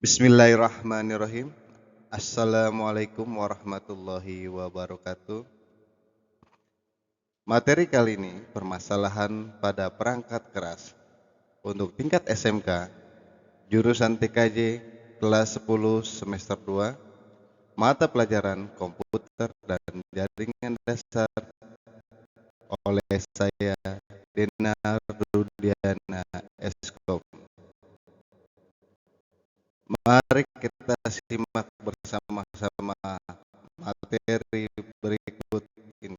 Bismillahirrahmanirrahim. Assalamualaikum warahmatullahi wabarakatuh. Materi kali ini permasalahan pada perangkat keras untuk tingkat SMK, jurusan TKJ kelas 10 semester 2, mata pelajaran komputer dan jaringan dasar oleh saya Dinar Rudiana Eskom. Mari kita simak bersama-sama materi berikut ini.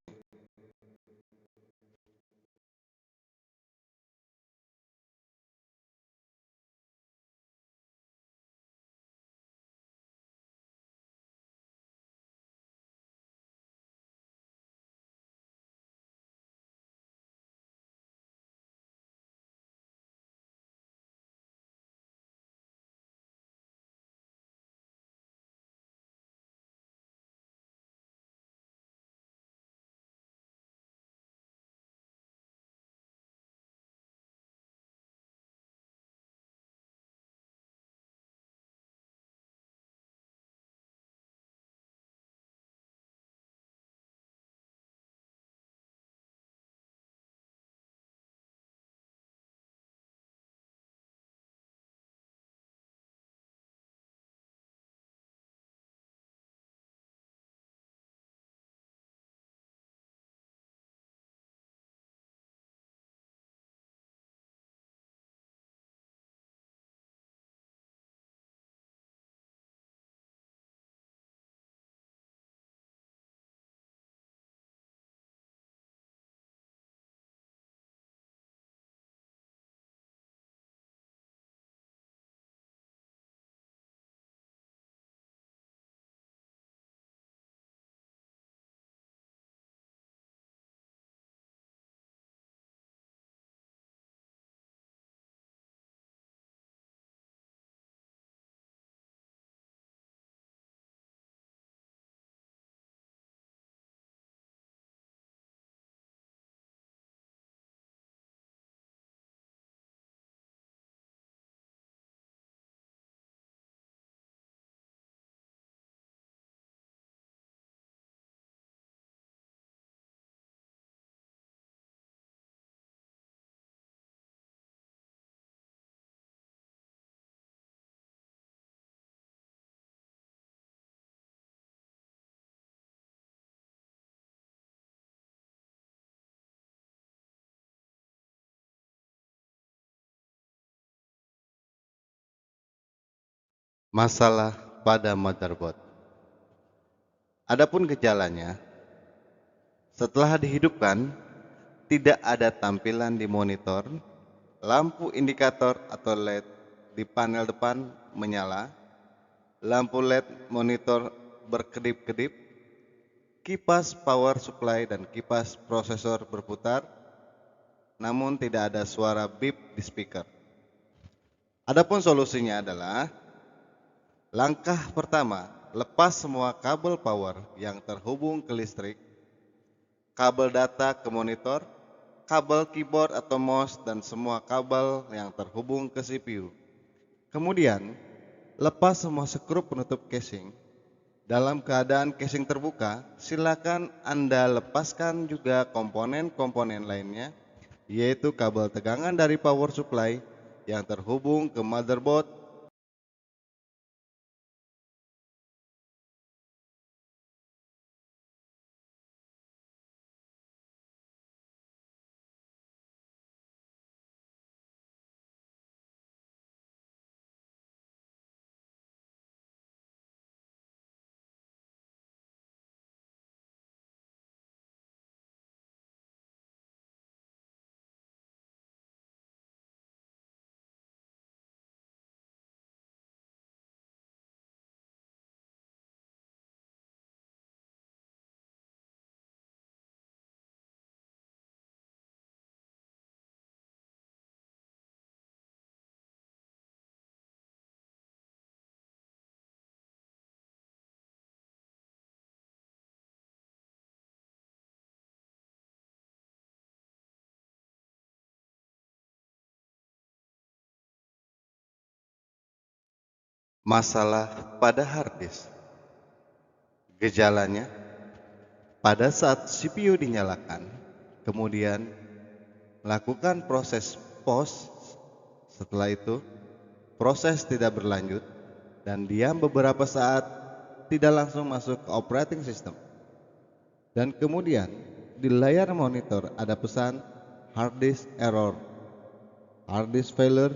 Masalah pada motherboard. Adapun gejalanya, setelah dihidupkan, tidak ada tampilan di monitor, lampu indikator atau LED di panel depan menyala, lampu LED monitor berkedip-kedip, kipas power supply dan kipas prosesor berputar, namun tidak ada suara beep di speaker. Adapun solusinya adalah langkah pertama, lepas semua kabel power yang terhubung ke listrik, kabel data ke monitor, kabel keyboard atau mouse, dan semua kabel yang terhubung ke CPU. Kemudian, lepas semua skrup penutup casing. Dalam keadaan casing terbuka, silakan Anda lepaskan juga komponen-komponen lainnya, yaitu kabel tegangan dari power supply yang terhubung ke motherboard Masalah pada hard disk. Gejalanya, pada saat CPU dinyalakan, kemudian lakukan proses pause. Setelah itu, proses tidak berlanjut dan diam beberapa saat, tidak langsung masuk ke operating system. Dan kemudian di layar monitor ada pesan hard disk error, hard disk failure.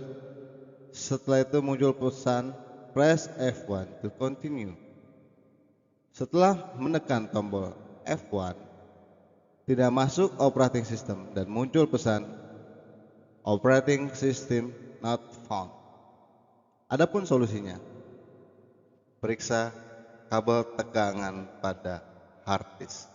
Setelah itu muncul pesan press F1 to continue. Setelah menekan tombol F1, tidak masuk operating system dan muncul pesan operating system not found. Adapun solusinya, periksa kabel tegangan pada hard disk.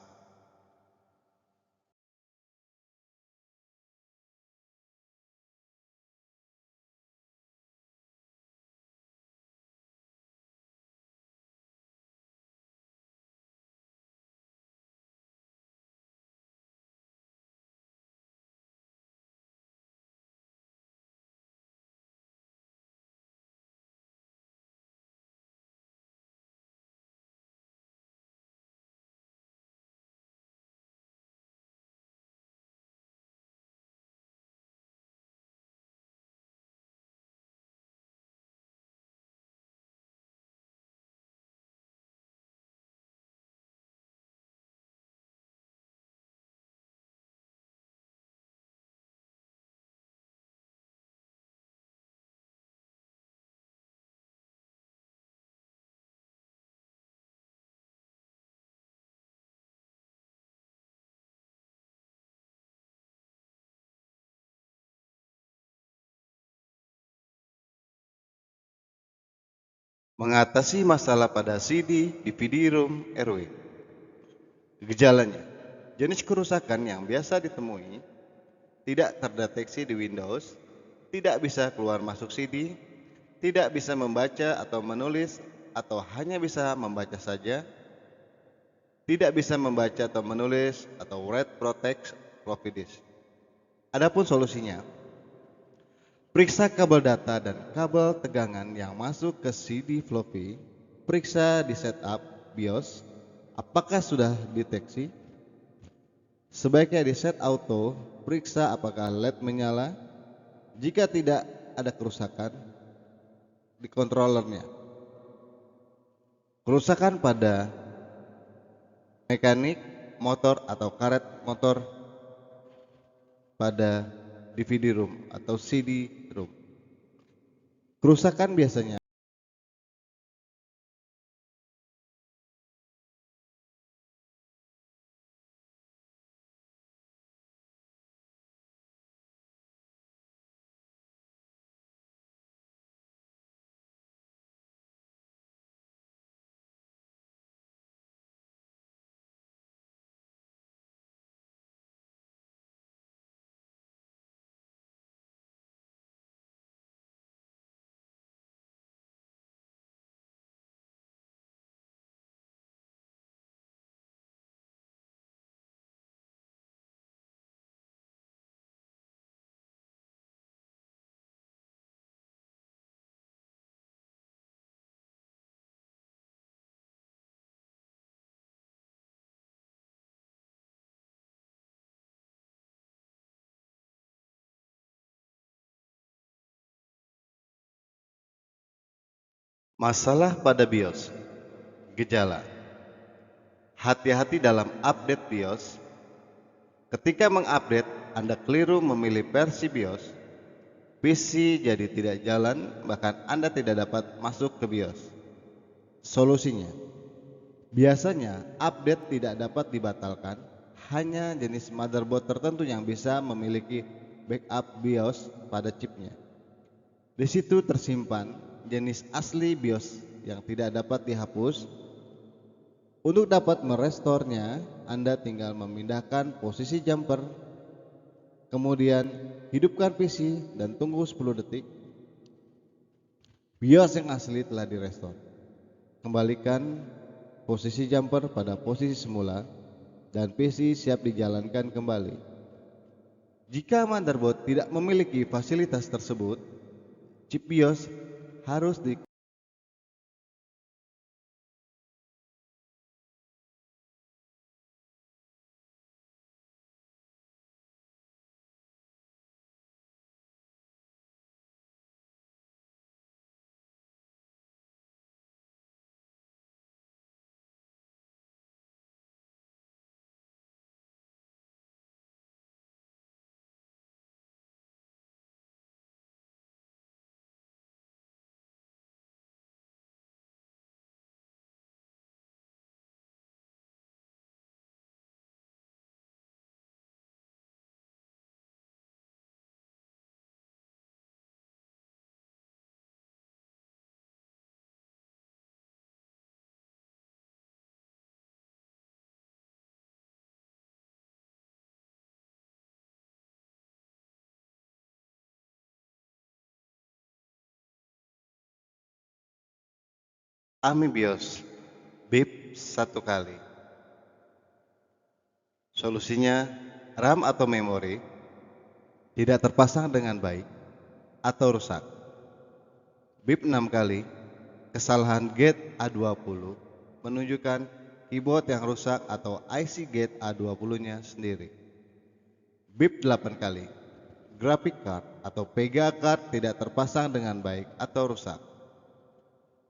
Mengatasi masalah pada CD, DVD-ROM, RW. Gejalanya, jenis kerusakan yang biasa ditemui tidak terdeteksi di Windows, tidak bisa keluar masuk CD, tidak bisa membaca atau menulis, atau hanya bisa membaca saja, tidak bisa membaca atau menulis, atau read protect floppy disk. Adapun solusinya, periksa kabel data dan kabel tegangan yang masuk ke CD floppy. Periksa di setup BIOS, apakah sudah deteksi. Sebaiknya di set auto, periksa apakah LED menyala. Jika tidak ada kerusakan di controllernya. Kerusakan pada mekanik, motor atau karet motor pada DVD-ROM atau CD-ROM. Kerusakan biasanya masalah pada BIOS. Gejala, hati-hati dalam update BIOS. Ketika mengupdate, Anda keliru memilih versi BIOS. PC jadi tidak jalan, bahkan Anda tidak dapat masuk ke BIOS. Solusinya, biasanya update tidak dapat dibatalkan. Hanya jenis motherboard tertentu yang bisa memiliki backup BIOS pada chipnya. Di situ tersimpan jenis asli BIOS yang tidak dapat dihapus. Untuk dapat merestornya, Anda tinggal memindahkan posisi jumper, kemudian hidupkan PC dan tunggu 10 detik. BIOS yang asli telah direstor. Kembalikan posisi jumper pada posisi semula dan PC siap dijalankan kembali. Jika motherboard tidak memiliki fasilitas tersebut, chip BIOS harus di AMI BIOS, BIP 1 kali. Solusinya, RAM atau memori tidak terpasang dengan baik atau rusak. BIP 6 kali, kesalahan gate A20 menunjukkan keyboard yang rusak atau IC gate A20-nya sendiri. BIP 8 kali, graphic card atau VGA card tidak terpasang dengan baik atau rusak.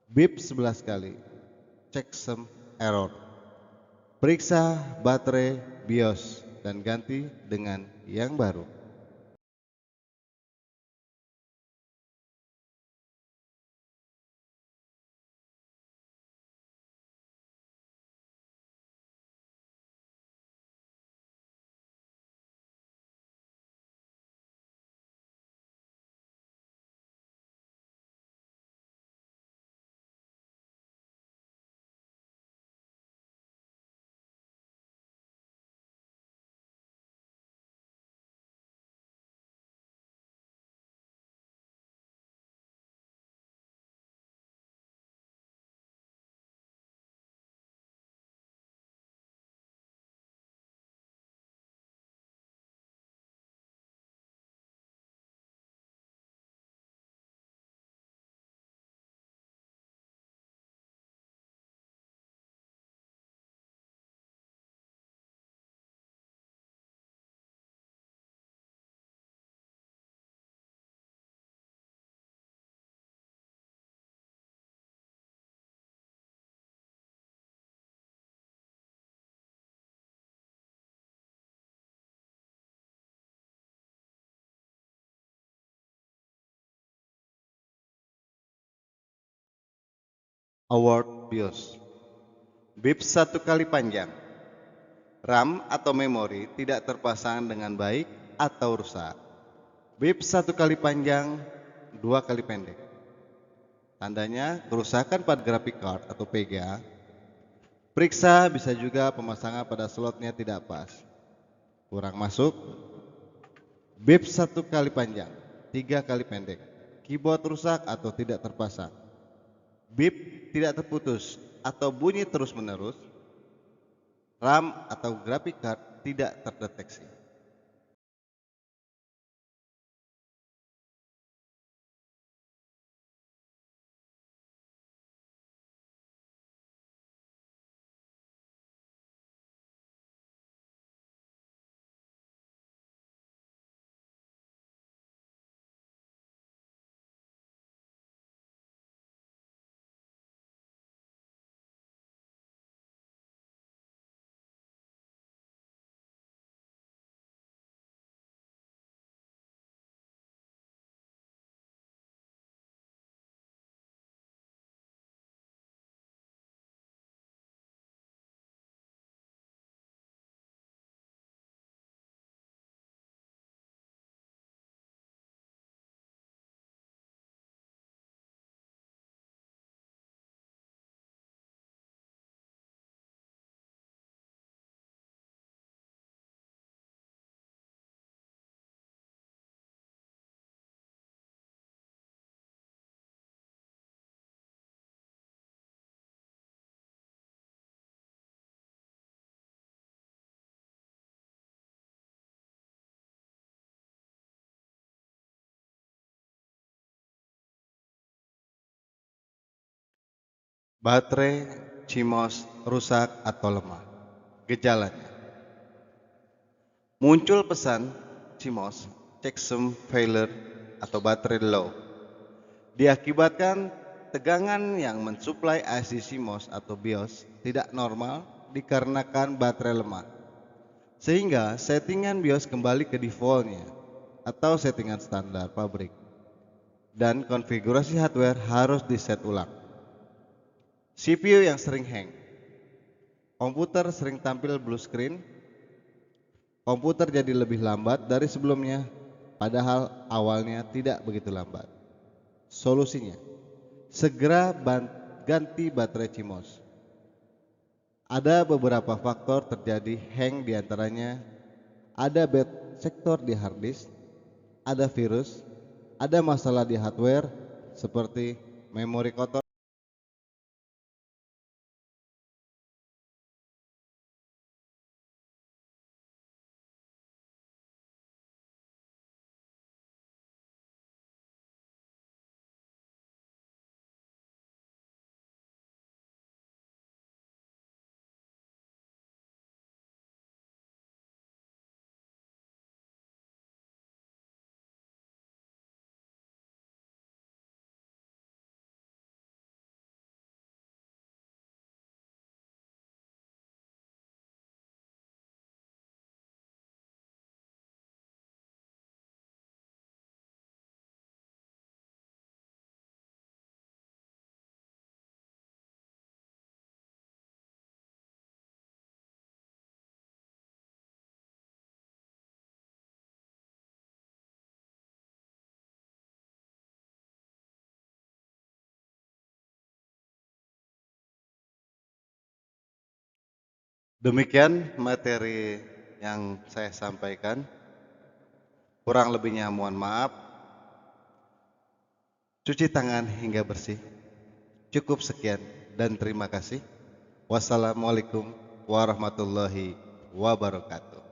BIP 11 kali, checksum error. Periksa baterai BIOS dan ganti dengan yang baru. Award BIOS, BIP 1 kali panjang, RAM atau memori tidak terpasang dengan baik atau rusak. BIP 1 kali panjang, 2 kali pendek. Tandanya kerusakan pada graphic card atau VGA. Periksa bisa juga pemasangan pada slotnya tidak pas, kurang masuk. BIP 1 kali panjang, 3 kali pendek. Keyboard rusak atau tidak terpasang. BIP tidak terputus atau bunyi terus-menerus. RAM atau graphic card tidak terdeteksi. Baterai CMOS rusak atau lemah. Gejalanya: muncul pesan CMOS checksum failure atau baterai low. Diakibatkan tegangan yang mensuplai IC CMOS atau BIOS tidak normal dikarenakan baterai lemah, sehingga settingan BIOS kembali ke defaultnya atau settingan standar pabrik, dan konfigurasi hardware harus diset ulang. CPU yang sering hang, komputer sering tampil blue screen, komputer jadi lebih lambat dari sebelumnya, padahal awalnya tidak begitu lambat. Solusinya, segera ganti baterai CMOS. Ada beberapa faktor terjadi hang, diantaranya ada bad sector di hard disk, ada virus, ada masalah di hardware seperti memori kotor, Demikian materi yang saya sampaikan. Kurang lebihnya mohon maaf. Cuci tangan hingga bersih. Cukup sekian dan terima kasih. Wassalamualaikum warahmatullahi wabarakatuh.